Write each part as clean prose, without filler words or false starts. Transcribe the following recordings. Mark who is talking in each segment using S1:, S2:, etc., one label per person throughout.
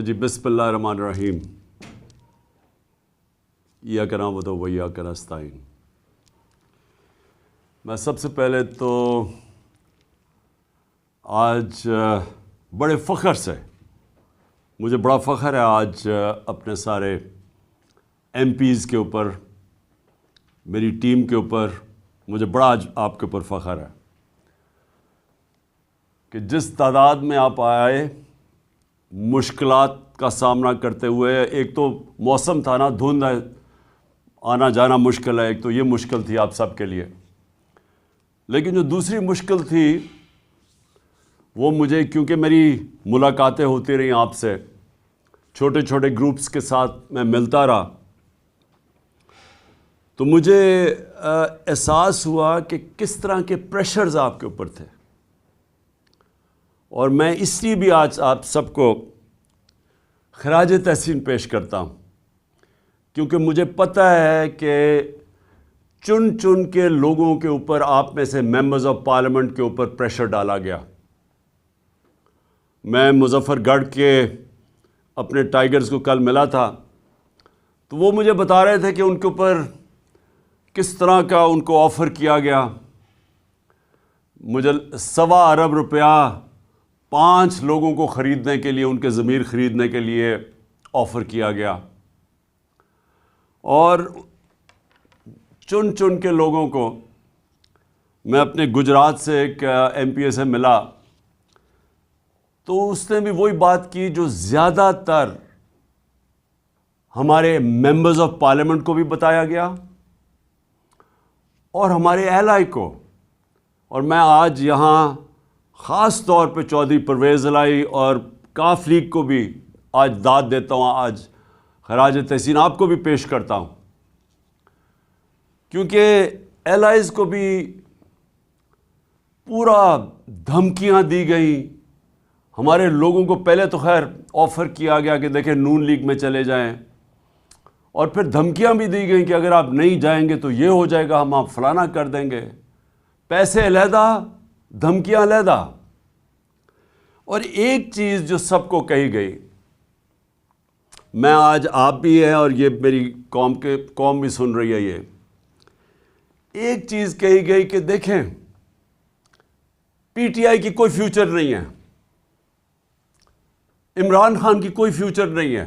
S1: جی بسم اللہ الرحمن الرحیم ایاک نعبد و ایاک نستعین۔ میں سب سے پہلے تو آج بڑے فخر سے، مجھے بڑا فخر ہے آج اپنے سارے ایم پیز کے اوپر، میری ٹیم کے اوپر مجھے بڑا آج آپ کے اوپر فخر ہے کہ جس تعداد میں آپ آئے، مشکلات کا سامنا کرتے ہوئے، ایک تو موسم تھا نا، دھند ہے، آنا جانا مشکل ہے، ایک تو یہ مشکل تھی آپ سب کے لیے، لیکن جو دوسری مشکل تھی وہ مجھے، کیونکہ میری ملاقاتیں ہوتی رہیں آپ سے، چھوٹے چھوٹے گروپس کے ساتھ میں ملتا رہا، تو مجھے احساس ہوا کہ کس طرح کے پریشرز آپ کے اوپر تھے، اور میں اس لیے بھی آج آپ سب کو خراج تحسین پیش کرتا ہوں، کیونکہ مجھے پتہ ہے کہ چن چن کے لوگوں کے اوپر، آپ میں سے ممبرز آف پارلیمنٹ کے اوپر پریشر ڈالا گیا۔ میں مظفر گڑھ کے اپنے ٹائیگرز کو کل ملا تھا، تو وہ مجھے بتا رہے تھے کہ ان کے اوپر کس طرح کا ان کو آفر کیا گیا۔ مجھے 1.25 ارب روپیہ 5 لوگوں کو خریدنے کے لیے، ان کے ضمیر خریدنے کے لیے آفر کیا گیا، اور چن چن کے لوگوں کو، میں اپنے گجرات سے ایک ایم پی اے سے ملا، تو اس نے بھی وہی بات کی جو زیادہ تر ہمارے ممبرز آف پارلیمنٹ کو بھی بتایا گیا اور ہمارے اہلائی کو۔ اور میں آج یہاں خاص طور پہ چودھری پرویز الہی اور کاف لیگ کو بھی آج داد دیتا ہوں، آج خراج تحسین آپ کو بھی پیش کرتا ہوں، کیونکہ ایلائز کو بھی پورا دھمکیاں دی گئیں۔ ہمارے لوگوں کو پہلے تو خیر آفر کیا گیا کہ دیکھیں نون لیگ میں چلے جائیں، اور پھر دھمکیاں بھی دی گئیں کہ اگر آپ نہیں جائیں گے تو یہ ہو جائے گا، ہم آپ فلانا کر دیں گے، پیسے علیحدہ، دھمکیاں علیحدہ۔ اور ایک چیز جو سب کو کہی گئی، میں آج آپ بھی ہیں اور یہ میری قوم بھی سن رہی ہے، یہ ایک چیز کہی گئی کہ دیکھیں پی ٹی آئی کی کوئی فیوچر نہیں ہے، عمران خان کی کوئی فیوچر نہیں ہے،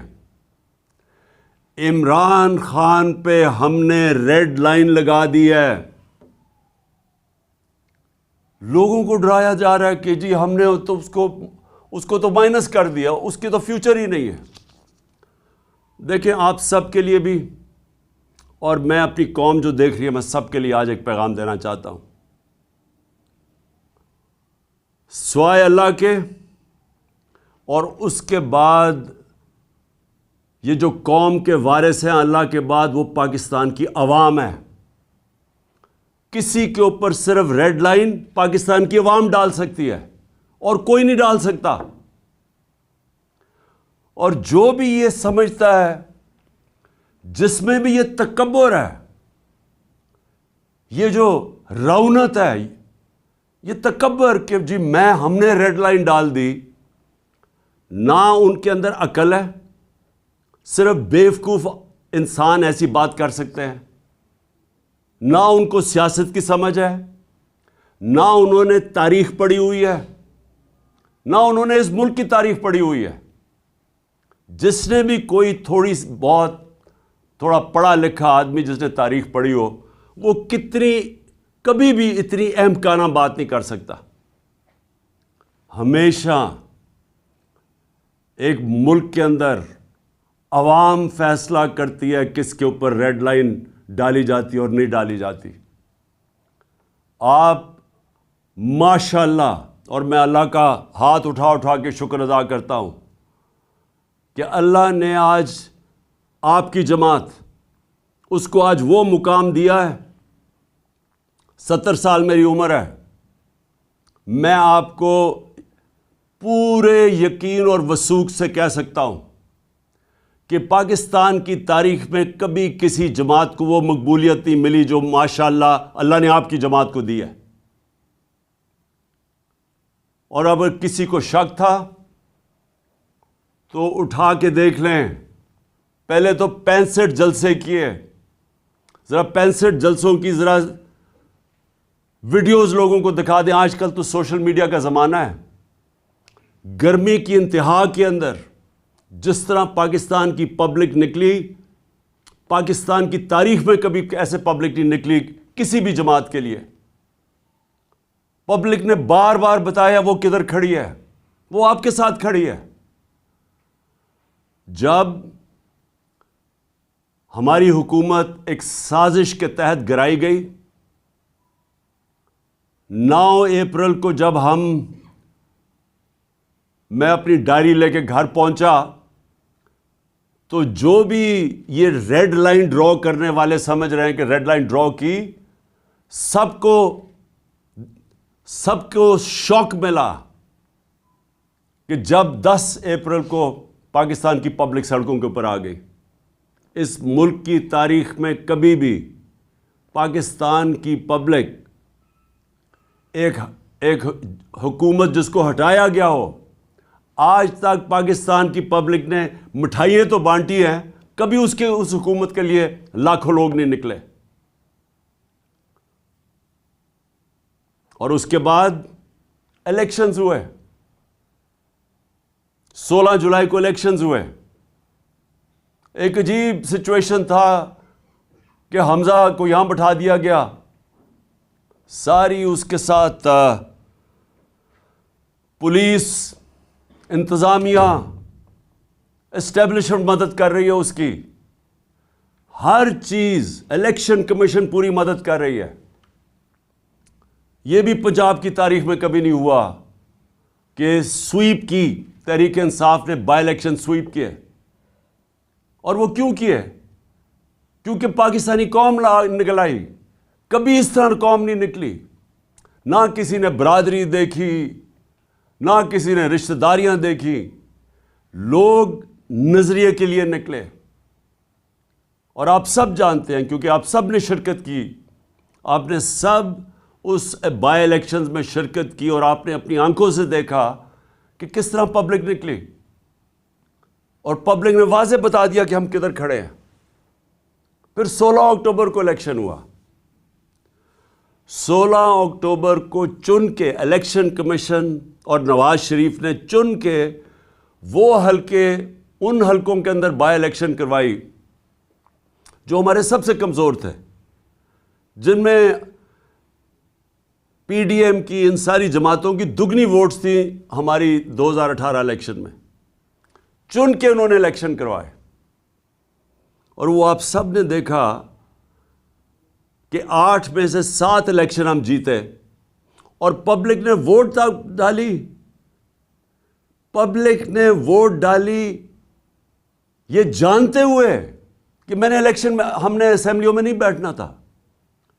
S1: عمران خان پہ ہم نے ریڈ لائن لگا دی ہے۔ لوگوں کو ڈرایا جا رہا ہے کہ جی ہم نے تو اس کو تو مائنس کر دیا، اس کی تو فیوچر ہی نہیں ہے۔ دیکھیں آپ سب کے لیے بھی، اور میں اپنی قوم جو دیکھ رہی ہے، میں سب کے لیے آج ایک پیغام دینا چاہتا ہوں، سوائے اللہ کے اور اس کے بعد یہ جو قوم کے وارث ہیں اللہ کے بعد، وہ پاکستان کی عوام ہے۔ کسی کے اوپر صرف ریڈ لائن پاکستان کی عوام ڈال سکتی ہے اور کوئی نہیں ڈال سکتا۔ اور جو بھی یہ سمجھتا ہے، جس میں بھی یہ تکبر ہے، یہ جو رونت ہے، یہ تکبر کہ جی ہم نے ریڈ لائن ڈال دی، نہ ان کے اندر عقل ہے، صرف بیوقوف انسان ایسی بات کر سکتے ہیں، نہ ان کو سیاست کی سمجھ ہے، نہ انہوں نے تاریخ پڑھی ہوئی ہے، نہ انہوں نے اس ملک کی تاریخ پڑھی ہوئی ہے۔ جس نے بھی کوئی تھوڑا پڑھا لکھا آدمی جس نے تاریخ پڑھی ہو، وہ کبھی بھی اتنی اہم کانہ بات نہیں کر سکتا۔ ہمیشہ ایک ملک کے اندر عوام فیصلہ کرتی ہے کس کے اوپر ریڈ لائن ڈالی جاتی اور نہیں ڈالی جاتی۔ آپ ماشاءاللہ، اور میں اللہ کا ہاتھ اٹھا کے شکر ادا کرتا ہوں کہ اللہ نے آج آپ کی جماعت، اس کو آج وہ مقام دیا ہے۔ 70 سال میری عمر ہے، میں آپ کو پورے یقین اور وثوق سے کہہ سکتا ہوں کہ پاکستان کی تاریخ میں کبھی کسی جماعت کو وہ مقبولیت نہیں ملی جو ماشاءاللہ اللہ نے آپ کی جماعت کو دی ہے۔ اور اگر کسی کو شک تھا تو اٹھا کے دیکھ لیں. پہلے تو 65 جلسے کیے. ذرا 65 جلسوں کی ذرا ویڈیوز لوگوں کو دکھا دیں. آج کل تو سوشل میڈیا کا زمانہ ہے. گرمی کی انتہا کے اندر جس طرح پاکستان کی پبلک نکلی, پاکستان کی تاریخ میں کبھی ایسے پبلک نہیں نکلی کسی بھی جماعت کے لیے. پبلک نے بار بار بتایا وہ کدھر کھڑی ہے, وہ آپ کے ساتھ کھڑی ہے. جب ہماری حکومت ایک سازش کے تحت گرائی گئی, 9 اپریل کو جب میں اپنی ڈائری لے کے گھر پہنچا تو جو بھی یہ ریڈ لائن ڈرا کرنے والے سمجھ رہے ہیں کہ ریڈ لائن ڈرا کی, سب کو شوق ملا کہ جب 10 اپریل کو پاکستان کی پبلک سڑکوں کے اوپر آ گئی. اس ملک کی تاریخ میں کبھی بھی پاکستان کی پبلک ایک حکومت جس کو ہٹایا گیا ہو, آج تک پاکستان کی پبلک نے مٹھائیاں تو بانٹی ہیں, کبھی اس حکومت کے لیے لاکھوں لوگ نہیں نکلے. اور اس کے بعد الیکشنز ہوئے, 16 جولائی کو الیکشنز ہوئے. ایک عجیب سچویشن تھا کہ حمزہ کو یہاں بٹھا دیا گیا, ساری اس کے ساتھ پولیس انتظامیہ اسٹیبلشمنٹ مدد کر رہی ہے اس کی, ہر چیز الیکشن کمیشن پوری مدد کر رہی ہے. یہ بھی پنجاب کی تاریخ میں کبھی نہیں ہوا کہ سویپ کی تحریک انصاف نے بائی الیکشن سویپ کیے. اور وہ کیوں کیے؟ کیونکہ پاکستانی قوم نکل آئی. کبھی اس طرح قوم نہیں نکلی. نہ کسی نے برادری دیکھی, نہ کسی نے رشتہ داریاں دیکھی. لوگ نظریے کے لیے نکلے. اور آپ سب جانتے ہیں کیونکہ آپ سب نے شرکت کی, آپ نے سب اس بائی الیکشنز میں شرکت کی اور آپ نے اپنی آنکھوں سے دیکھا کہ کس طرح پبلک نکلی. اور پبلک نے واضح بتا دیا کہ ہم کدھر کھڑے ہیں. پھر 16 اکتوبر کو الیکشن ہوا. 16 اکتوبر کو چن کے الیکشن کمیشن اور نواز شریف نے چن کے وہ حلقے, ان حلقوں کے اندر بائی الیکشن کروائی جو ہمارے سب سے کمزور تھے, جن میں پی ڈی ایم کی ان ساری جماعتوں کی دگنی ووٹس تھیں ہماری 2018 الیکشن میں. چن کے انہوں نے الیکشن کروائے. اور وہ آپ سب نے دیکھا کہ 8 میں سے 7 الیکشن ہم جیتے اور پبلک نے ووٹ ڈالی. پبلک نے ووٹ ڈالی یہ جانتے ہوئے کہ میں نے الیکشن میں, ہم نے اسمبلیوں میں نہیں بیٹھنا تھا.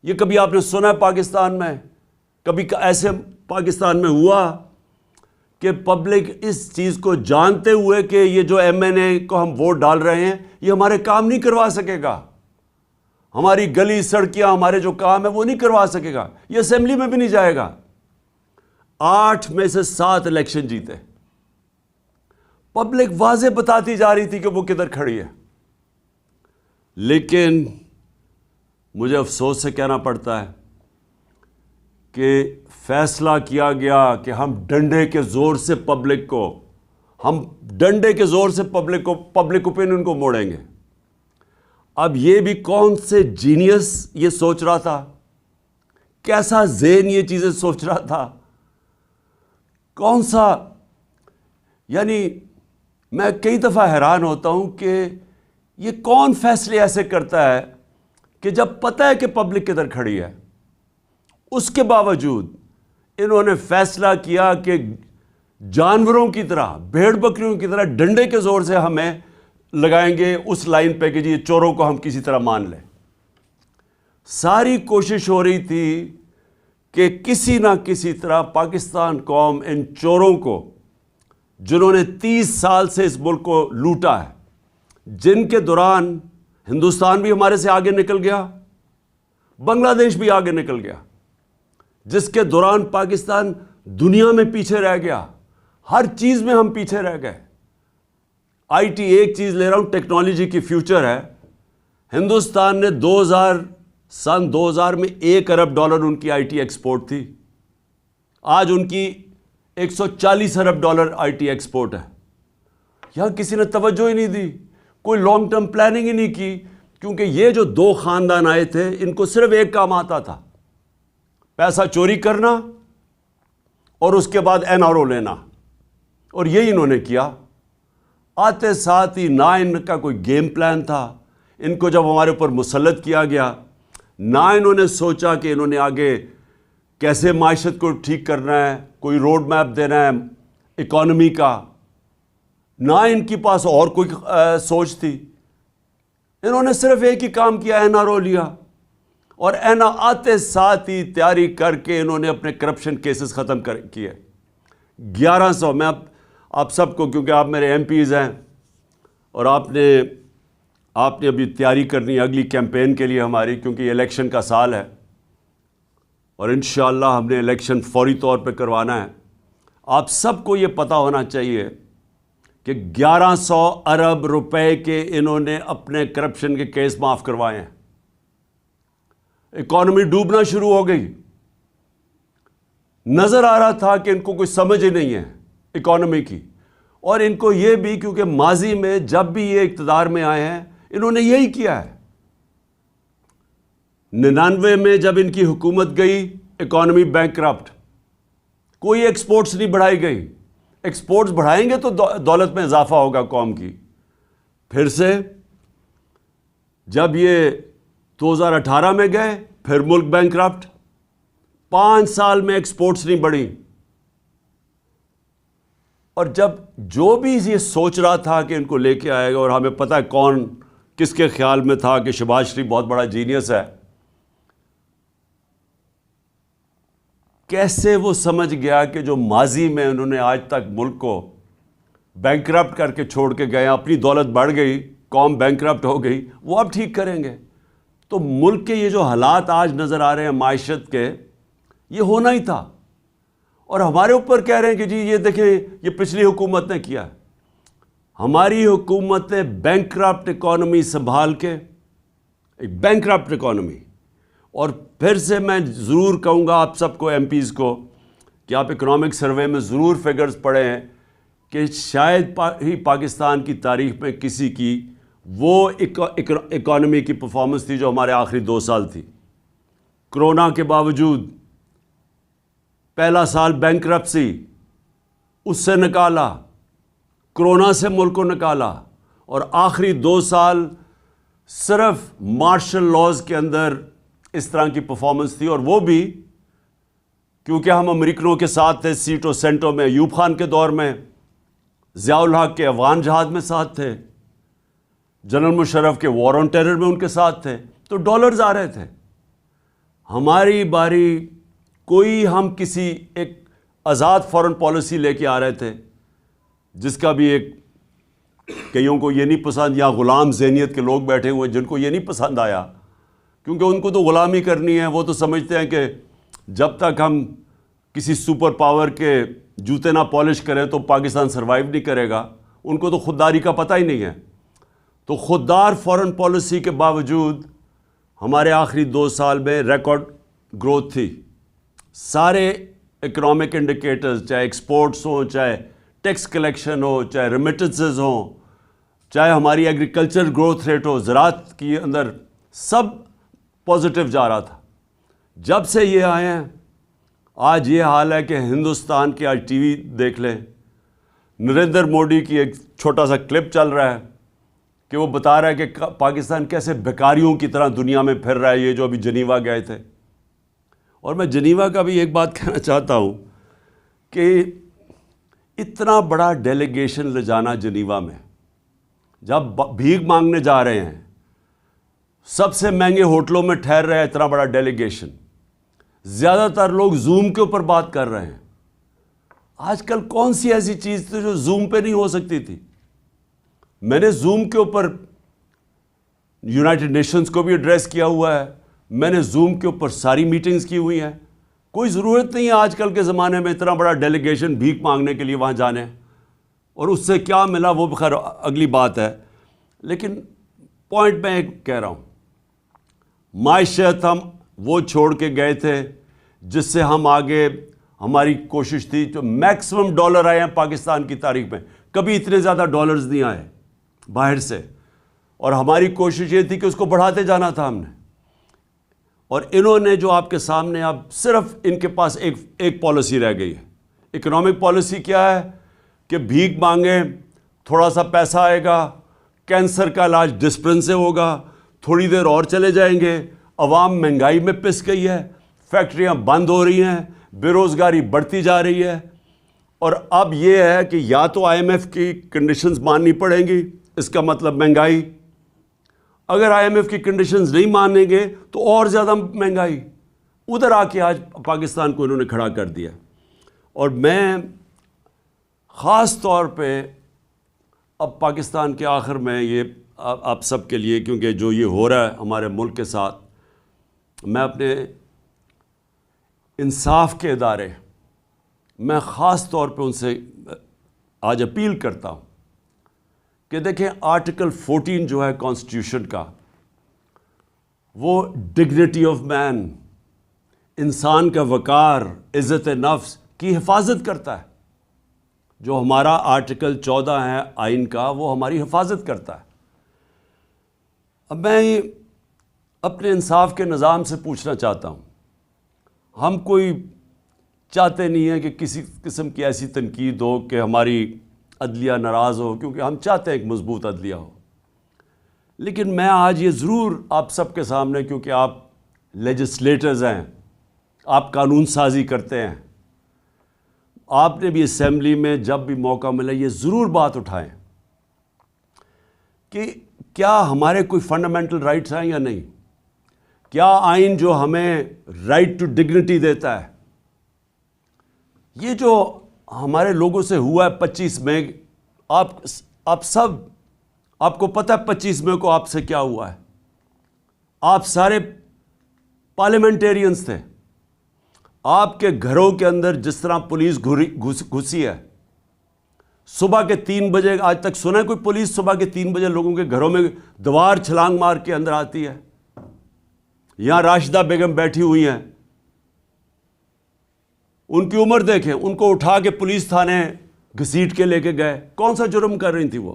S1: یہ کبھی آپ نے سنا ہے پاکستان میں؟ کبھی ایسے پاکستان میں ہوا کہ پبلک اس چیز کو جانتے ہوئے کہ یہ جو ایم این اے کو ہم ووٹ ڈال رہے ہیں یہ ہمارے کام نہیں کروا سکے گا, ہماری گلی سڑکیاں, ہمارے جو کام ہے وہ نہیں کروا سکے گا, یہ اسمبلی میں بھی نہیں جائے گا. 8 میں سے 7 الیکشن جیتے. پبلک واضح بتاتی جا رہی تھی کہ وہ کدھر کھڑی ہے. لیکن مجھے افسوس سے کہنا پڑتا ہے کہ فیصلہ کیا گیا کہ ہم ڈنڈے کے زور سے پبلک اوپینین کو موڑیں گے. اب یہ بھی کون سے جینیس یہ سوچ رہا تھا, کیسا ذہن یہ چیزیں سوچ رہا تھا, کون سا, یعنی میں کئی دفعہ حیران ہوتا ہوں کہ یہ کون فیصلے ایسے کرتا ہے کہ جب پتہ ہے کہ پبلک کدھر کھڑی ہے, اس کے باوجود انہوں نے فیصلہ کیا کہ جانوروں کی طرح, بھیڑ بکریوں کی طرح ڈنڈے کے زور سے ہمیں لگائیں گے اس لائن پہ کہ جی چوروں کو ہم کسی طرح مان لیں. ساری کوشش ہو رہی تھی کہ کسی نہ کسی طرح پاکستان قوم ان چوروں کو, جنہوں نے 30 سال سے اس ملک کو لوٹا ہے, جن کے دوران ہندوستان بھی ہمارے سے آگے نکل گیا, بنگلہ دیش بھی آگے نکل گیا, جس کے دوران پاکستان دنیا میں پیچھے رہ گیا, ہر چیز میں ہم پیچھے رہ گئے. آئی ٹی ایک چیز لے رہا ہوں، ٹیکنالوجی کی فیوچر ہے. ہندوستان نے سن 2000 میں $1 ارب ان کی آئی ٹی ایکسپورٹ تھی. آج ان کی $140 ارب آئی ٹی ایکسپورٹ ہے. یہاں کسی نے توجہ ہی نہیں دی، کوئی لانگ ٹرم پلاننگ ہی نہیں کی، کیونکہ یہ جو دو خاندان آئے تھے ان کو صرف ایک کام آتا تھا، پیسہ چوری کرنا اور اس کے بعد این آر او لینا، اور یہی انہوں نے کیا. آتے ساتھ ہی نہ ان کا کوئی گیم پلان تھا. ان کو جب ہمارے اوپر مسلط کیا گیا، نہ انہوں نے سوچا کہ انہوں نے آگے کیسے معیشت کو ٹھیک کرنا ہے، کوئی روڈ میپ دینا ہے اکانومی کا، نہ ان کے پاس اور کوئی سوچ تھی. انہوں نے صرف ایک ہی کام کیا، این آر او لیا، اور آتے ساتھ ہی تیاری کر کے انہوں نے اپنے کرپشن کیسز ختم کیے. 1100 میں آپ سب کو، کیونکہ آپ میرے ایم پیز ہیں اور آپ نے ابھی تیاری کرنی ہے اگلی کیمپین کے لیے ہماری، کیونکہ یہ الیکشن کا سال ہے اور انشاءاللہ ہم نے الیکشن فوری طور پہ کروانا ہے. آپ سب کو یہ پتہ ہونا چاہیے کہ 1100 ارب روپے کے انہوں نے اپنے کرپشن کے کیس معاف کروائے ہیں. اکانومی ڈوبنا شروع ہو گئی، نظر آ رہا تھا کہ ان کو کوئی سمجھ ہی نہیں ہے اکانومی کی. اور ان کو یہ بھی، کیونکہ ماضی میں جب بھی یہ اقتدار میں آئے ہیں انہوں نے یہی کیا ہے. 99 میں جب ان کی حکومت گئی، اکانومی بینکرپٹ، کوئی ایکسپورٹس نہیں بڑھائی گئی. ایکسپورٹس بڑھائیں گے تو دولت میں اضافہ ہوگا قوم کی. پھر سے جب یہ 2018 میں گئے، پھر ملک بینکرپٹ. 5 سال میں ایکسپورٹس نہیں بڑھی. اور جب جو بھی یہ سوچ رہا تھا کہ ان کو لے کے آئے گا، اور ہمیں پتہ ہے کون کس کے خیال میں تھا کہ شہباز شریف بہت بڑا جینیس ہے، کیسے وہ سمجھ گیا کہ جو ماضی میں انہوں نے آج تک ملک کو بینکرپٹ کر کے چھوڑ کے گئے، اپنی دولت بڑھ گئی، قوم بینکرپٹ ہو گئی، وہ اب ٹھیک کریں گے. تو ملک کے یہ جو حالات آج نظر آ رہے ہیں معیشت کے، یہ ہونا ہی تھا. اور ہمارے اوپر کہہ رہے ہیں کہ جی یہ دیکھیں یہ پچھلی حکومت نے کیا. ہماری حکومت نے بینکرپٹ اکانومی سنبھال کے، ایک بینکرپٹ اکانومی. اور پھر سے میں ضرور کہوں گا آپ سب کو، ایم پیز کو، کہ آپ اکنامک سروے میں ضرور فگرز پڑھیں ہیں کہ شاید ہی پاکستان کی تاریخ میں کسی کی وہ اکانومی کی پرفارمنس تھی جو ہمارے آخری 2 سال تھی. کرونا کے باوجود پہلا سال بینکرپسی، اس سے نکالا، کرونا سے ملک کو نکالا، اور آخری 2 سال صرف مارشل لاز کے اندر اس طرح کی پرفارمنس تھی. اور وہ بھی کیونکہ ہم امریکنوں کے ساتھ تھے سیٹو سینٹو میں، ایوب خان کے دور میں، ضیاء الحق کے افغان جہاد میں ساتھ تھے، جنرل مشرف کے وار آن ٹیرر میں ان کے ساتھ تھے، تو ڈالرز آ رہے تھے. ہماری باری کوئی ہم کسی ایک آزاد فارن پالیسی لے کے آ رہے تھے، جس کا بھی ایک کئیوں کو یہ نہیں پسند، یا غلام ذہنیت کے لوگ بیٹھے ہوئے جن کو یہ نہیں پسند آیا، کیونکہ ان کو تو غلامی کرنی ہے. وہ تو سمجھتے ہیں کہ جب تک ہم کسی سپر پاور کے جوتے نہ پالش کریں تو پاکستان سروائیو نہیں کرے گا. ان کو تو خودداری کا پتہ ہی نہیں ہے. تو خوددار فارن پالیسی کے باوجود ہمارے آخری 2 سال میں ریکارڈ گروتھ تھی. سارے اکنامک انڈیکیٹرز، چاہے ایکسپورٹس ہوں، چاہے ٹیکس کلیکشن ہو، چاہے ریمیٹنسز ہوں، چاہے ہماری ایگریکلچر گروتھ ریٹ ہو، زراعت کی اندر، سب پازیٹیو جا رہا تھا. جب سے یہ آئے ہیں آج یہ حال ہے کہ ہندوستان کے، آج ٹی وی دیکھ لیں، نریندر مودی کی ایک چھوٹا سا کلپ چل رہا ہے کہ وہ بتا رہا ہے کہ پاکستان کیسے بیکاریوں کی طرح دنیا میں پھر رہا ہے، یہ جو ابھی جنیوا گئے تھے. اور میں جنیوا کا بھی ایک بات کہنا چاہتا ہوں کہ اتنا بڑا ڈیلیگیشن لے جانا جنیوا میں، جب بھیک مانگنے جا رہے ہیں، سب سے مہنگے ہوٹلوں میں ٹھہر رہے ہیں، اتنا بڑا ڈیلیگیشن، زیادہ تر لوگ زوم کے اوپر بات کر رہے ہیں. آج کل کون سی ایسی چیز تھی جو زوم پہ نہیں ہو سکتی تھی؟ میں نے زوم کے اوپر یونائٹڈ نیشنز کو بھی ایڈریس کیا ہوا ہے، میں نے زوم کے اوپر ساری میٹنگز کی ہوئی ہیں. کوئی ضرورت نہیں ہے آج کل کے زمانے میں اتنا بڑا ڈیلیگیشن بھیک مانگنے کے لیے وہاں جانے. اور اس سے کیا ملا وہ بخیر اگلی بات ہے، لیکن پوائنٹ میں ایک کہہ رہا ہوں، معیشت ہم وہ چھوڑ کے گئے تھے جس سے ہم آگے، ہماری کوشش تھی، جو میکسیمم ڈالر آئے ہیں پاکستان کی تاریخ میں، کبھی اتنے زیادہ ڈالرز نہیں آئے باہر سے، اور ہماری کوشش یہ تھی کہ اس کو بڑھاتے جانا تھا ہم نے. اور انہوں نے جو آپ کے سامنے، اب صرف ان کے پاس ایک پالیسی رہ گئی ہے. اکنامک پالیسی کیا ہے کہ بھیک مانگیں، تھوڑا سا پیسہ آئے گا، کینسر کا علاج ڈسپرن سے ہوگا، تھوڑی دیر اور چلے جائیں گے، عوام مہنگائی میں پس گئی ہے، فیکٹریاں بند ہو رہی ہیں، بے روزگاری بڑھتی جا رہی ہے. اور اب یہ ہے کہ یا تو آئی ایم ایف کی کنڈیشنز ماننی پڑیں گی، اس کا مطلب مہنگائی. اگر آئی ایم ایف کی کنڈیشنز نہیں مانیں گے تو اور زیادہ مہنگائی. ادھر آ کے آج پاکستان کو انہوں نے کھڑا کر دیا. اور میں خاص طور پہ اب پاکستان کے آخر میں یہ آپ سب کے لیے، کیونکہ جو یہ ہو رہا ہے ہمارے ملک کے ساتھ، میں اپنے انصاف کے ادارے، میں خاص طور پہ ان سے آج اپیل کرتا ہوں کہ دیکھیں آرٹیکل 14 جو ہے کانسٹیٹیوشن کا، وہ ڈگنیٹی آف مین، انسان کا وقار، عزت نفس کی حفاظت کرتا ہے. جو ہمارا آرٹیکل 14 ہے آئین کا، وہ ہماری حفاظت کرتا ہے. اب میں اپنے انصاف کے نظام سے پوچھنا چاہتا ہوں، ہم کوئی چاہتے نہیں ہیں کہ کسی قسم کی ایسی تنقید ہو کہ ہماری عدلیہ ناراض ہو، کیونکہ ہم چاہتے ہیں ایک مضبوط عدلیہ ہو. لیکن میں آج یہ ضرور آپ سب کے سامنے، کیونکہ آپ لیجسلیٹرز ہیں، آپ قانون سازی کرتے ہیں، آپ نے بھی اسمبلی میں جب بھی موقع ملا یہ ضرور بات اٹھائیں کہ کیا ہمارے کوئی فنڈامنٹل رائٹس ہیں یا نہیں. کیا آئین جو ہمیں رائٹ ٹو ڈگنیٹی دیتا ہے، یہ جو ہمارے لوگوں سے ہوا ہے 25 مئی، آپ سب، آپ کو پتہ ہے 25 مئی کو آپ سے کیا ہوا ہے. آپ سارے پارلیمنٹیرینز تھے. آپ کے گھروں کے اندر جس طرح پولیس گھسی ہے، صبح کے 3 بجے، آج تک سنا ہے کوئی پولیس صبح کے 3 بجے لوگوں کے گھروں میں دیوار چھلانگ مار کے اندر آتی ہے؟ یہاں راشدہ بیگم بیٹھی ہوئی ہیں، ان کی عمر دیکھیں، ان کو اٹھا کے پولیس تھانے گھسیٹ کے لے کے گئے. کون سا جرم کر رہی تھی وہ؟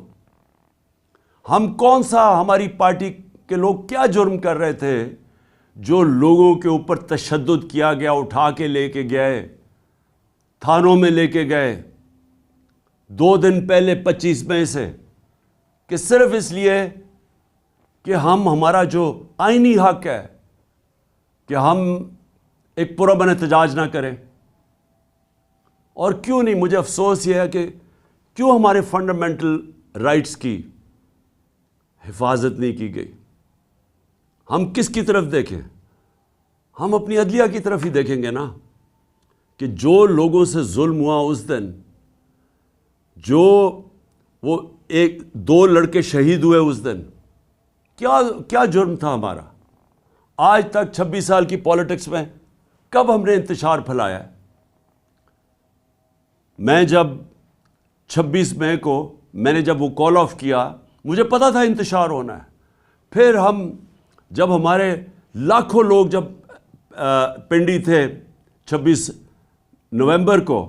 S1: ہم کون سا، ہماری پارٹی کے لوگ کیا جرم کر رہے تھے جو لوگوں کے اوپر تشدد کیا گیا، اٹھا کے لے کے گئے، تھانوں میں لے کے گئے 2 دن پہلے 25 مئی سے، کہ صرف اس لیے کہ ہمارا جو آئینی حق ہے کہ ہم ایک پرامن احتجاج نہ کریں. اور کیوں نہیں؟ مجھے افسوس یہ ہے کہ کیوں ہمارے فنڈامنٹل رائٹس کی حفاظت نہیں کی گئی. ہم کس کی طرف دیکھیں؟ ہم اپنی عدلیہ کی طرف ہی دیکھیں گے نا، کہ جو لوگوں سے ظلم ہوا اس دن، جو وہ 2 لڑکے شہید ہوئے اس دن، کیا جرم تھا ہمارا؟ آج تک 26 سال کی پالیٹکس میں کب ہم نے انتشار پھیلایا ہے؟ میں جب 26 مئی کو میں نے جب وہ کال آف کیا، مجھے پتا تھا انتشار ہونا ہے. پھر جب ہمارے لاکھوں لوگ جب پنڈی تھے 26 نومبر کو،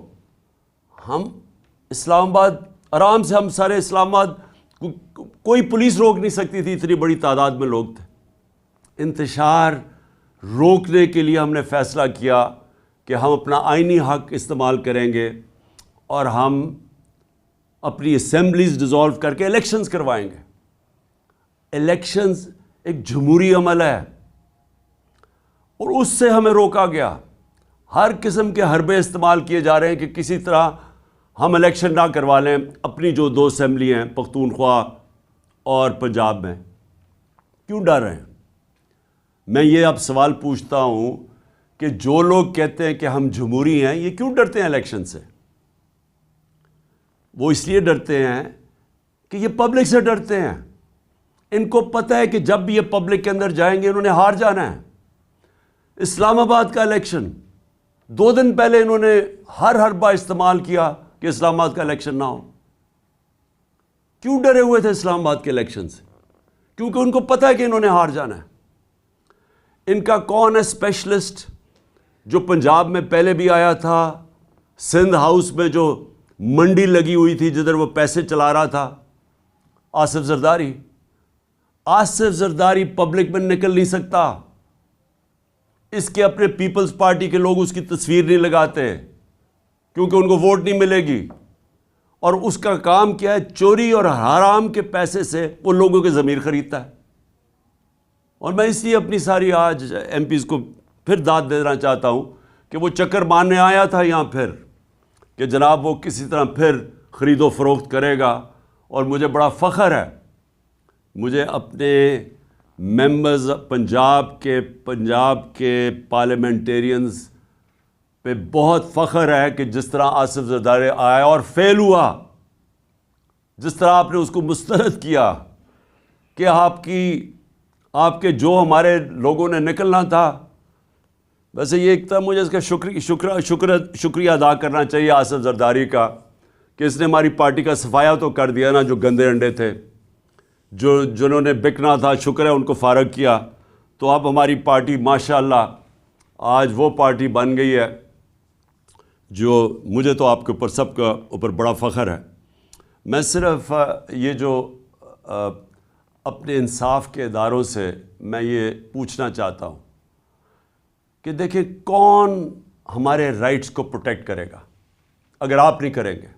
S1: ہم اسلام آباد آرام سے، ہم سارے اسلام آباد، کوئی پولیس روک نہیں سکتی تھی، اتنی بڑی تعداد میں لوگ تھے. انتشار روکنے کے لیے ہم نے فیصلہ کیا کہ ہم اپنا آئینی حق استعمال کریں گے اور ہم اپنی اسمبلیز ڈیزالو کر کے الیکشنز کروائیں گے. الیکشنز ایک جمہوری عمل ہے اور اس سے ہمیں روکا گیا. ہر قسم کے حربے استعمال کیے جا رہے ہیں کہ کسی طرح ہم الیکشن نہ کروا لیں اپنی جو 2 اسمبلی ہیں، پختونخوا اور پنجاب میں. کیوں ڈر رہے ہیں؟ میں یہ اب سوال پوچھتا ہوں کہ جو لوگ کہتے ہیں کہ ہم جمہوری ہیں، یہ کیوں ڈرتے ہیں الیکشن سے؟ وہ اس لیے ڈرتے ہیں کہ یہ پبلک سے ڈرتے ہیں. ان کو پتہ ہے کہ جب بھی یہ پبلک کے اندر جائیں گے انہوں نے ہار جانا ہے. اسلام آباد کا الیکشن 2 دن پہلے انہوں نے ہر حربہ استعمال کیا کہ اسلام آباد کا الیکشن نہ ہو. کیوں ڈرے ہوئے تھے اسلام آباد کے الیکشن سے؟ کیونکہ ان کو پتہ ہے کہ انہوں نے ہار جانا ہے۔ ان کا کون ہے اسپیشلسٹ جو پنجاب میں پہلے بھی آیا تھا، سندھ ہاؤس میں جو منڈی لگی ہوئی تھی جدھر وہ پیسے چلا رہا تھا؟ آصف زرداری۔ آصف زرداری پبلک میں نکل نہیں سکتا، اس کے اپنے پیپلز پارٹی کے لوگ اس کی تصویر نہیں لگاتے کیونکہ ان کو ووٹ نہیں ملے گی، اور اس کا کام کیا ہے؟ چوری اور حرام کے پیسے سے وہ لوگوں کے ضمیر خریدتا ہے۔ اور میں اس لیے اپنی ساری آج ایم پیز کو پھر داد دینا چاہتا ہوں کہ وہ چکر مارنے آیا تھا یہاں پھر کہ جناب وہ کسی طرح پھر خرید و فروخت کرے گا، اور مجھے بڑا فخر ہے، مجھے اپنے ممبرز پنجاب کے پارلیمنٹیرینز پہ بہت فخر ہے کہ جس طرح آصف زرداری آیا اور فیل ہوا، جس طرح آپ نے اس کو مسترد کیا کہ آپ کے جو ہمارے لوگوں نے نکلنا تھا۔ ویسے یہ ایک طرح مجھے اس کا شکریہ ادا کرنا چاہیے آصف زرداری کا کہ اس نے ہماری پارٹی کا صفایا تو کر دیا نا، جو گندے انڈے تھے، جنہوں نے بکنا تھا، شکر ہے ان کو فارغ کیا۔ تو اب ہماری پارٹی ماشاءاللہ آج وہ پارٹی بن گئی ہے جو مجھے تو آپ کے اوپر سب کا اوپر بڑا فخر ہے۔ میں صرف یہ جو اپنے انصاف کے اداروں سے میں یہ پوچھنا چاہتا ہوں کہ دیکھیں کون ہمارے رائٹس کو پروٹیکٹ کرے گا اگر آپ نہیں کریں گے؟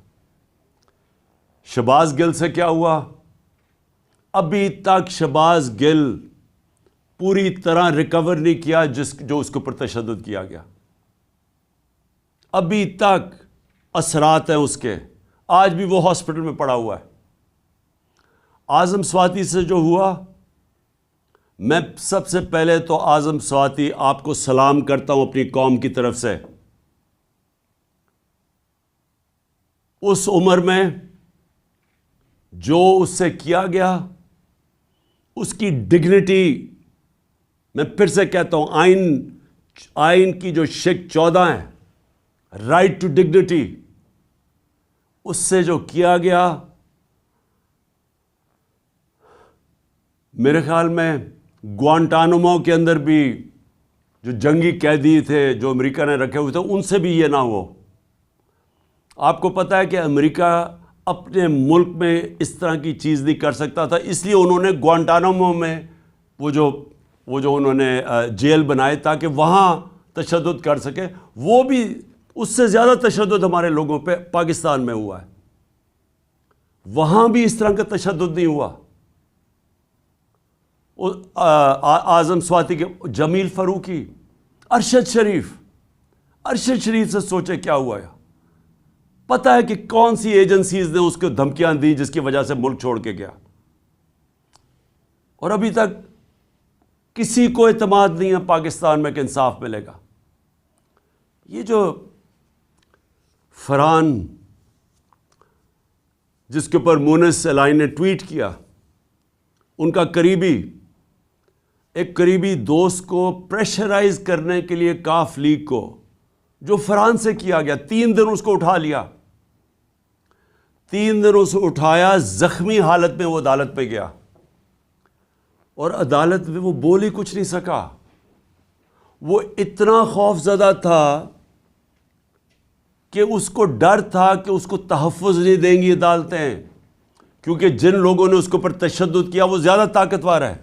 S1: شہباز گل سے کیا ہوا؟ ابھی تک شہباز گل پوری طرح ریکور نہیں کیا جو اس کے اوپر تشدد کیا گیا، ابھی تک اثرات ہیں اس کے، آج بھی وہ ہاسپٹل میں پڑا ہوا ہے۔ اعظم سواتی سے جو ہوا، میں سب سے پہلے تو اعظم سواتی آپ کو سلام کرتا ہوں اپنی قوم کی طرف سے۔ اس عمر میں جو اس سے کیا گیا، اس کی ڈگنیٹی، میں پھر سے کہتا ہوں آئین کی جو شک 14 ہے، رائٹ ٹو ڈگنیٹی، اس سے جو کیا گیا، میرے خیال میں گوانٹانامو کے اندر بھی جو جنگی قیدی تھے جو امریکہ نے رکھے ہوئے تھے، ان سے بھی یہ نہ ہو۔ آپ کو پتہ ہے کہ امریکہ اپنے ملک میں اس طرح کی چیز نہیں کر سکتا تھا، اس لیے انہوں نے گوانٹانامو میں وہ جو انہوں نے جیل بنائے تاکہ وہاں تشدد کر سکے، وہ بھی اس سے زیادہ تشدد ہمارے لوگوں پہ پاکستان میں ہوا ہے، وہاں بھی اس طرح کا تشدد نہیں ہوا۔ اعظم سواتی کے جمیل فاروقی، ارشد شریف سے سوچے کیا ہوا ہے؟ پتہ ہے کہ کون سی ایجنسیز نے اس کو دھمکیاں دی جس کی وجہ سے ملک چھوڑ کے گیا، اور ابھی تک کسی کو اعتماد نہیں ہے پاکستان میں کہ انصاف ملے گا۔ یہ جو فرحان جس کے اوپر مونس الائن نے ٹویٹ کیا، ان کا ایک قریبی دوست کو پریشرائز کرنے کے لیے کاف لیگ کو، جو فرحان سے کیا گیا، 3 دن اس کو اٹھا لیا، 3 دن اسے اٹھایا، زخمی حالت میں وہ عدالت پہ گیا، اور عدالت میں وہ بول ہی کچھ نہیں سکا۔ وہ اتنا خوف زدہ تھا کہ اس کو ڈر تھا کہ اس کو تحفظ نہیں دیں گی عدالتیں، کیونکہ جن لوگوں نے اس کے اوپر تشدد کیا وہ زیادہ طاقتور ہے۔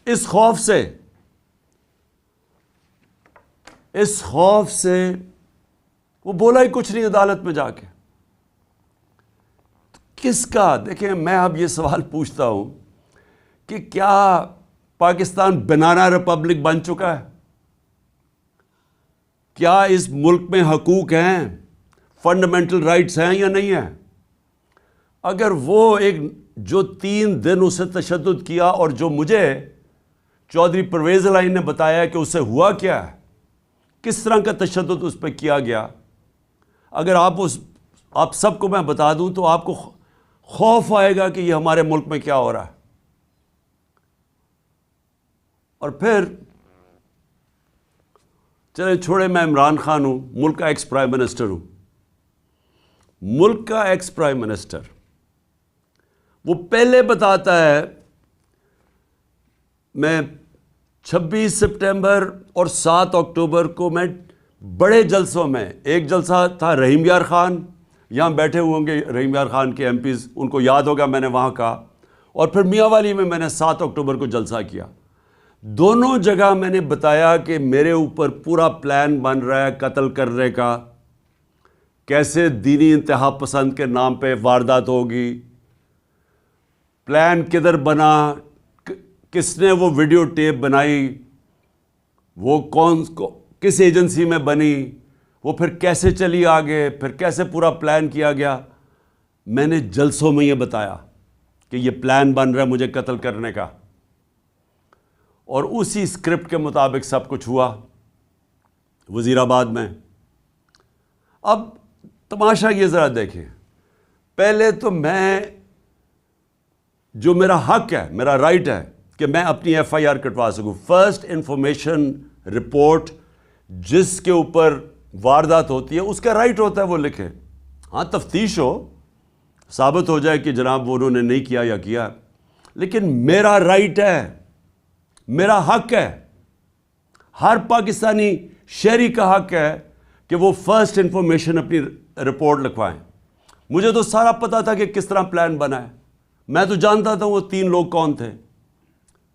S1: اس خوف سے وہ بولا ہی کچھ نہیں عدالت میں جا کے۔ کس کا؟ دیکھیں، میں اب یہ سوال پوچھتا ہوں کہ کیا پاکستان بنانا ریپبلک بن چکا ہے؟ کیا اس ملک میں حقوق ہیں، فنڈامنٹل رائٹس ہیں یا نہیں ہیں؟ اگر وہ جو 3 دن اسے تشدد کیا، اور جو مجھے چودھری پرویز الائن نے بتایا کہ اسے ہوا کیا ہے، کس طرح کا تشدد اس پہ کیا گیا، اگر آپ سب کو میں بتا دوں تو آپ کو خوف آئے گا کہ یہ ہمارے ملک میں کیا ہو رہا ہے۔ اور پھر چلیں چھوڑے، میں عمران خان ہوں، ملک کا ایکس پرائم منسٹر ہوں، ملک کا ایکس پرائم منسٹر وہ پہلے بتاتا ہے. میں 26 سپٹمبر اور 7 اکتوبر کو میں بڑے جلسوں میں، ایک جلسہ تھا رحیم یار خان، یہاں بیٹھے ہوئے ہوں گے رحیم یار خان کے ایم پیز، ان کو یاد ہوگا میں نے وہاں کہا، اور پھر میاں والی میں نے 7 اکتوبر کو جلسہ کیا. دونوں جگہ میں نے بتایا کہ میرے اوپر پورا پلان بن رہا ہے قتل کرنے کا، کیسے دینی انتہا پسند کے نام پہ واردات ہوگی، پلان کدھر بنا، کس نے وہ ویڈیو ٹیپ بنائی، وہ کس ایجنسی میں بنی، وہ پھر کیسے چلی آگے، پھر کیسے پورا پلان کیا گیا. میں نے جلسوں میں یہ بتایا کہ یہ پلان بن رہا ہے مجھے قتل کرنے کا، اور اسی اسکرپٹ کے مطابق سب کچھ ہوا وزیر آباد میں. اب تماشا یہ ذرا دیکھیں، پہلے تو میں، جو میرا حق ہے، میرا رائٹ ہے کہ میں اپنی ایف آئی آر کٹوا سکوں، فرسٹ انفارمیشن رپورٹ جس کے اوپر واردات ہوتی ہے اس کا رائٹ ہوتا ہے وہ لکھے. ہاں تفتیش ہو، ثابت ہو جائے کہ جناب وہ انہوں نے نہیں کیا یا کیا، لیکن میرا رائٹ ہے، میرا حق ہے، ہر پاکستانی شہری کا حق ہے کہ وہ فرسٹ انفارمیشن اپنی رپورٹ لکھوائیں. مجھے تو سارا پتا تھا کہ کس طرح پلان بنا ہے، میں تو جانتا تھا وہ 3 لوگ کون تھے،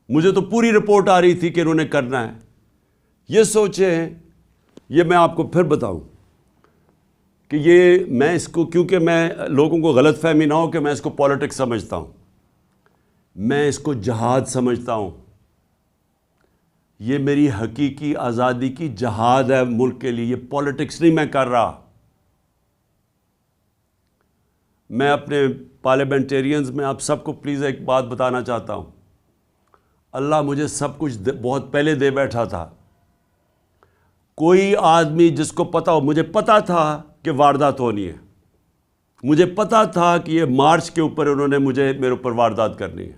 S1: مجھے تو پوری رپورٹ آ رہی تھی کہ انہوں نے کرنا ہے. یہ سوچیں، یہ میں آپ کو پھر بتاؤں کہ یہ میں اس کو، کیونکہ میں لوگوں کو غلط فہمی نہ ہو کہ میں اس کو پالیٹکس سمجھتا ہوں، میں اس کو جہاد سمجھتا ہوں. یہ میری حقیقی آزادی کی جہاد ہے ملک کے لیے، یہ پالیٹکس نہیں میں کر رہا. میں اپنے پارلیمنٹیرینز میں آپ سب کو پلیز ایک بات بتانا چاہتا ہوں، اللہ مجھے سب کچھ بہت پہلے دے بیٹھا تھا. کوئی آدمی جس کو پتا ہو، مجھے پتا تھا کہ واردات ہونی ہے، مجھے پتا تھا کہ یہ مارچ کے اوپر انہوں نے میرے اوپر واردات کرنی ہے.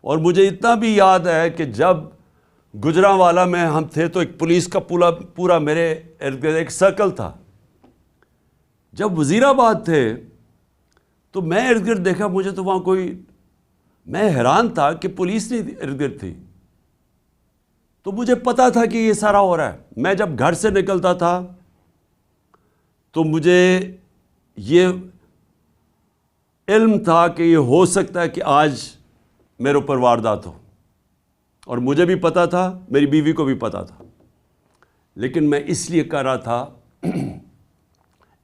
S1: اور مجھے اتنا بھی یاد ہے کہ جب گجرانوالہ میں ہم تھے تو ایک پولیس کا پورا میرے ارد گرد ایک سرکل تھا. جب وزیر آباد تھے تو میں ارد گرد دیکھا، مجھے تو وہاں میں حیران تھا کہ پولیس نہیں ارد گرد تھی. تو مجھے پتا تھا کہ یہ سارا ہو رہا ہے. میں جب گھر سے نکلتا تھا تو مجھے یہ علم تھا کہ یہ ہو سکتا ہے کہ آج میرے اوپر واردات ہو، اور مجھے بھی پتا تھا، میری بیوی کو بھی پتا تھا. لیکن میں اس لیے کر رہا تھا،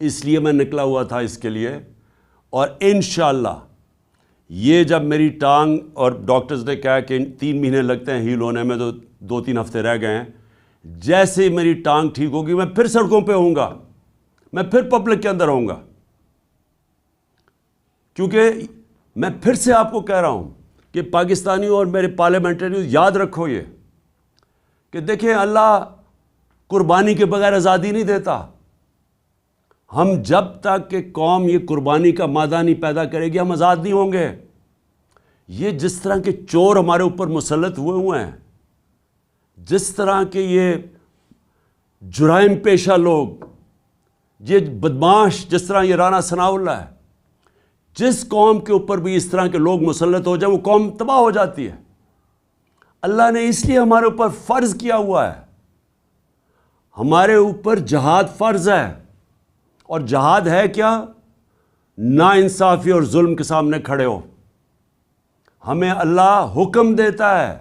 S1: اس لیے میں نکلا ہوا تھا اس کے لیے. اور انشاءاللہ یہ جب میری ٹانگ، اور ڈاکٹرز نے کہا کہ 3 مہینے لگتے ہیں ہیل ہونے میں، تو 2-3 ہفتے رہ گئے ہیں، جیسے ہی میری ٹانگ ٹھیک ہوگی میں پھر سڑکوں پہ ہوں گا، میں پھر پبلک کے اندر ہوں گا. کیونکہ میں پھر سے آپ کو کہہ رہا ہوں کہ پاکستانیوں اور میرے پارلیمنٹریوں یاد رکھو یہ کہ دیکھیں، اللہ قربانی کے بغیر آزادی نہیں دیتا. ہم جب تک کہ قوم یہ قربانی کا مادہ نہیں پیدا کرے گی، ہم آزاد نہیں ہوں گے. یہ جس طرح کے چور ہمارے اوپر مسلط ہوئے ہیں، جس طرح کے یہ جرائم پیشہ لوگ، یہ بدماش، جس طرح یہ رانا ثناء اللہ ہے، جس قوم کے اوپر بھی اس طرح کے لوگ مسلط ہو جائیں وہ قوم تباہ ہو جاتی ہے. اللہ نے اس لیے ہمارے اوپر فرض کیا ہوا ہے، ہمارے اوپر جہاد فرض ہے. اور جہاد ہے کیا؟ نا انصافی اور ظلم کے سامنے کھڑے ہو. ہمیں اللہ حکم دیتا ہے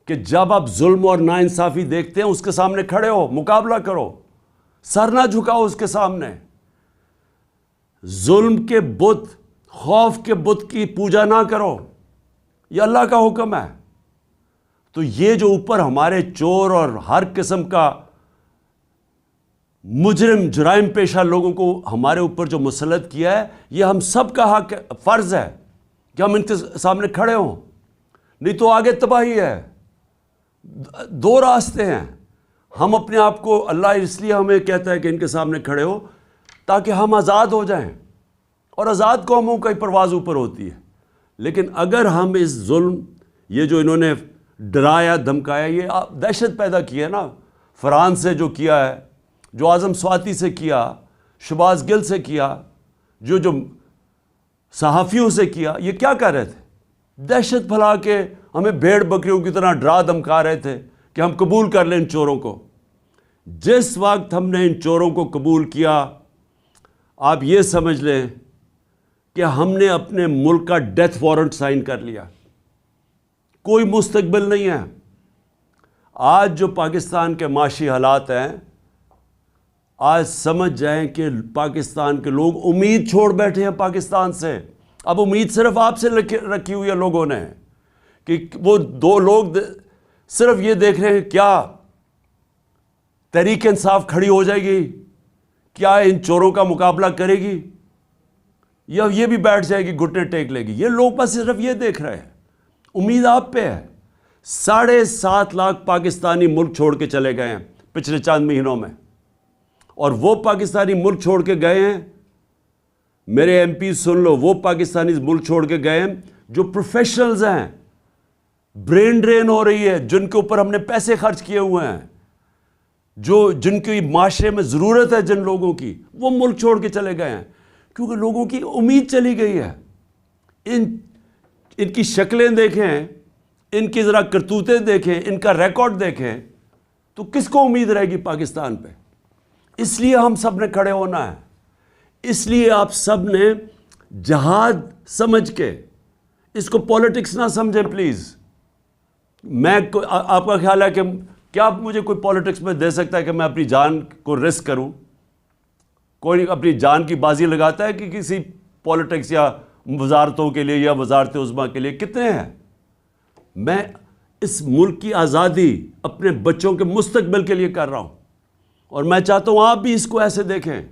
S1: کہ جب آپ ظلم اور نا انصافی دیکھتے ہیں اس کے سامنے کھڑے ہو، مقابلہ کرو، سر نہ جھکاؤ اس کے سامنے. ظلم کے بت، خوف کے بت کی پوجا نہ کرو، یہ اللہ کا حکم ہے. تو یہ جو اوپر ہمارے چور اور ہر قسم کا مجرم، جرائم پیشہ لوگوں کو ہمارے اوپر جو مسلط کیا ہے، یہ ہم سب کا حق، فرض ہے کہ ہم ان کے سامنے کھڑے ہوں، نہیں تو آگے تباہی ہے. 2 راستے ہیں. ہم اپنے آپ کو، اللہ اس لیے ہمیں کہتا ہے کہ ان کے سامنے کھڑے ہو تاکہ ہم آزاد ہو جائیں، اور آزاد قوموں کا ہی پرواز اوپر ہوتی ہے. لیکن اگر ہم اس ظلم، یہ جو انہوں نے ڈرایا دھمکایا، یہ دہشت پیدا کی ہے نا، فرحان سے جو کیا ہے، جو اعظم سواتی سے کیا، شہباز گل سے کیا، جو صحافیوں سے کیا. یہ کیا کر رہے تھے؟ دہشت پھیلا کے ہمیں بھیڑ بکریوں کی طرح ڈرا دھمکا رہے تھے کہ ہم قبول کر لیں ان چوروں کو. جس وقت ہم نے ان چوروں کو قبول کیا، آپ یہ سمجھ لیں کہ ہم نے اپنے ملک کا ڈیتھ وارنٹ سائن کر لیا. کوئی مستقبل نہیں ہے. آج جو پاکستان کے معاشی حالات ہیں، آج سمجھ جائیں کہ پاکستان کے لوگ امید چھوڑ بیٹھے ہیں پاکستان سے. اب امید صرف آپ سے رکھی ہوئی ہے لوگوں نے، کہ وہ دو لوگ صرف یہ دیکھ رہے ہیں کیا تحریک انصاف کھڑی ہو جائے گی، کیا ان چوروں کا مقابلہ کرے گی، یا یہ بھی بیٹھ جائے گی گھٹنے ٹیک لے گی. یہ لوگ بس صرف یہ دیکھ رہے ہیں. امید آپ پہ ہے. 7.5 لاکھ پاکستانی ملک چھوڑ کے چلے گئے ہیں پچھلے چند مہینوں میں، اور وہ پاکستانی ملک چھوڑ کے گئے ہیں، میرے ایم پی سن لو، وہ پاکستانی ملک چھوڑ کے گئے ہیں جو پروفیشنلز ہیں. برین ڈرین ہو رہی ہے، جن کے اوپر ہم نے پیسے خرچ کیے ہوئے ہیں، جن کی معاشرے میں ضرورت ہے جن لوگوں کی، وہ ملک چھوڑ کے چلے گئے ہیں کیونکہ لوگوں کی امید چلی گئی ہے. ان کی شکلیں دیکھیں، ان کی ذرا کرتوتیں دیکھیں، ان کا ریکارڈ دیکھیں، تو کس کو امید رہے گی پاکستان پہ؟ اس لیے ہم سب نے کھڑے ہونا ہے. اس لیے آپ سب نے جہاد سمجھ کے، اس کو پولیٹکس نہ سمجھیں پلیز. آپ کا خیال ہے کہ کیا مجھے کوئی پولیٹکس میں دے سکتا ہے کہ میں اپنی جان کو رسک کروں؟ کوئی اپنی جان کی بازی لگاتا ہے کہ کسی پولیٹکس یا وزارتوں کے لیے یا وزارت عظمیٰ کے لیے؟ کتنے ہیں؟ میں اس ملک کی آزادی اپنے بچوں کے مستقبل کے لیے کر رہا ہوں، اور میں چاہتا ہوں آپ بھی اس کو ایسے دیکھیں.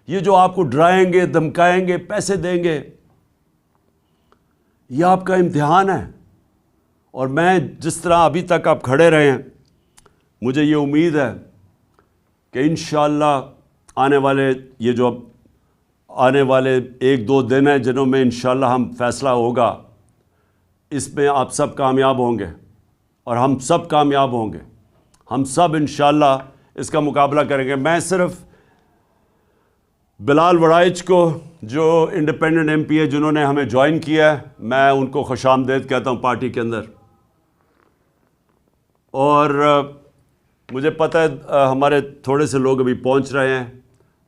S1: یہ جو آپ کو ڈرائیں گے، دھمکائیں گے، پیسے دیں گے، یہ آپ کا امتحان ہے. اور میں جس طرح ابھی تک آپ کھڑے رہے ہیں، مجھے یہ امید ہے کہ انشاءاللہ آنے والے 1-2 دن ہیں جنہوں میں انشاءاللہ ہم فیصلہ ہوگا، اس میں آپ سب کامیاب ہوں گے اور ہم سب کامیاب ہوں گے. ہم سب انشاءاللہ اس کا مقابلہ کریں گے. میں صرف بلال وڑائچ کو، جو انڈیپینڈنٹ ایم پی ہے جنہوں نے ہمیں جوائن کیا ہے، میں ان کو خوش آمدید کہتا ہوں پارٹی کے اندر. اور مجھے پتہ ہے ہمارے تھوڑے سے لوگ ابھی پہنچ رہے ہیں،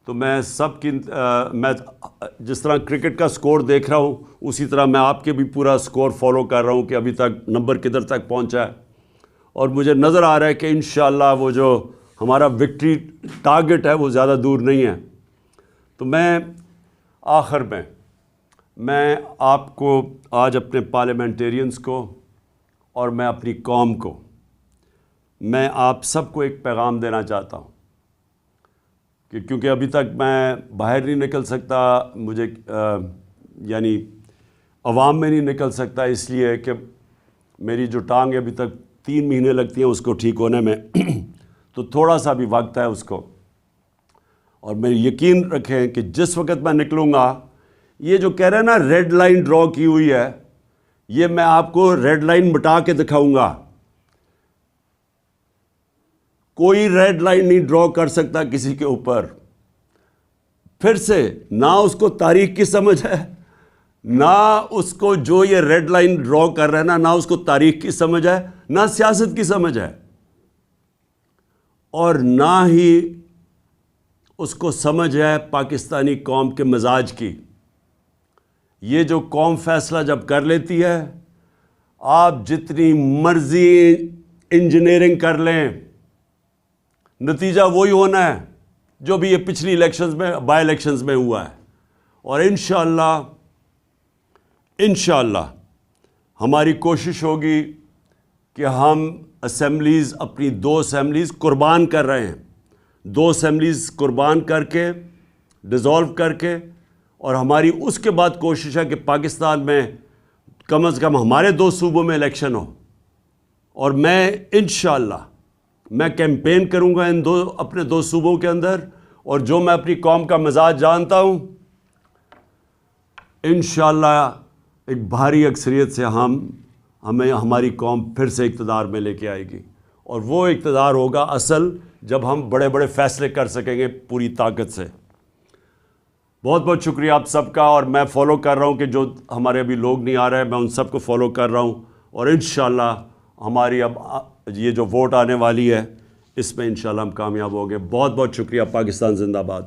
S1: تو میں سب کی میں جس طرح کرکٹ کا سکور دیکھ رہا ہوں، اسی طرح میں آپ کے بھی پورا سکور فالو کر رہا ہوں کہ ابھی تک نمبر کدھر تک پہنچا ہے. اور مجھے نظر آ رہا ہے کہ انشاءاللہ وہ جو ہمارا وکٹری ٹارگٹ ہے وہ زیادہ دور نہیں ہے. تو میں آخر میں آپ کو آج اپنے پارلیمنٹیرینز کو اور میں اپنی قوم کو، میں آپ سب کو ایک پیغام دینا چاہتا ہوں کہ کیونکہ ابھی تک میں باہر نہیں نکل سکتا، مجھے یعنی عوام میں نہیں نکل سکتا، اس لیے کہ میری جو ٹانگ ہے ابھی تک 3 مہینے لگتی ہیں اس کو ٹھیک ہونے میں تو تھوڑا سا بھی وقت ہے اس کو. اور میں یقین رکھیں کہ جس وقت میں نکلوں گا، یہ جو کہہ رہے ہیں نا ریڈ لائن ڈرا کی ہوئی ہے، یہ میں آپ کو ریڈ لائن مٹا کے دکھاؤں گا. کوئی ریڈ لائن نہیں ڈرا کر سکتا کسی کے اوپر. پھر سے نہ اس کو تاریخ کی سمجھ ہے، نہ اس کو جو یہ ریڈ لائن ڈرا کر رہے ہیں نہ اس کو تاریخ کی سمجھ ہے، نہ سیاست کی سمجھ ہے، اور نہ ہی اس کو سمجھ ہے پاکستانی قوم کے مزاج کی. یہ جو قوم فیصلہ جب کر لیتی ہے، آپ جتنی مرضی انجینئرنگ کر لیں، نتیجہ وہی ہونا ہے جو بھی یہ پچھلی الیکشنز میں، بائی الیکشنز میں ہوا ہے. اور انشاءاللہ ہماری کوشش ہوگی کہ ہم اسمبلیز، اپنی 2 اسمبلیز قربان کر رہے ہیں، 2 اسمبلیز قربان کر کے، ڈیزالو کر کے، اور ہماری اس کے بعد کوشش ہے کہ پاکستان میں کم از کم ہمارے 2 صوبوں میں الیکشن ہو. اور میں انشاءاللہ میں کیمپین کروں گا اپنے 2 صوبوں کے اندر، اور جو میں اپنی قوم کا مزاج جانتا ہوں، انشاءاللہ ایک بھاری اکثریت سے ہمیں ہماری قوم پھر سے اقتدار میں لے کے آئے گی. اور وہ اقتدار ہوگا اصل جب ہم بڑے بڑے فیصلے کر سکیں گے پوری طاقت سے. بہت بہت شکریہ آپ سب کا، اور میں فالو کر رہا ہوں کہ جو ہمارے ابھی لوگ نہیں آ رہے میں ان سب کو فالو کر رہا ہوں، اور انشاءاللہ ہماری اب یہ جو ووٹ آنے والی ہے اس میں انشاءاللہ ہم کامیاب ہوں گے۔ بہت بہت شکریہ۔ پاکستان زندہ باد۔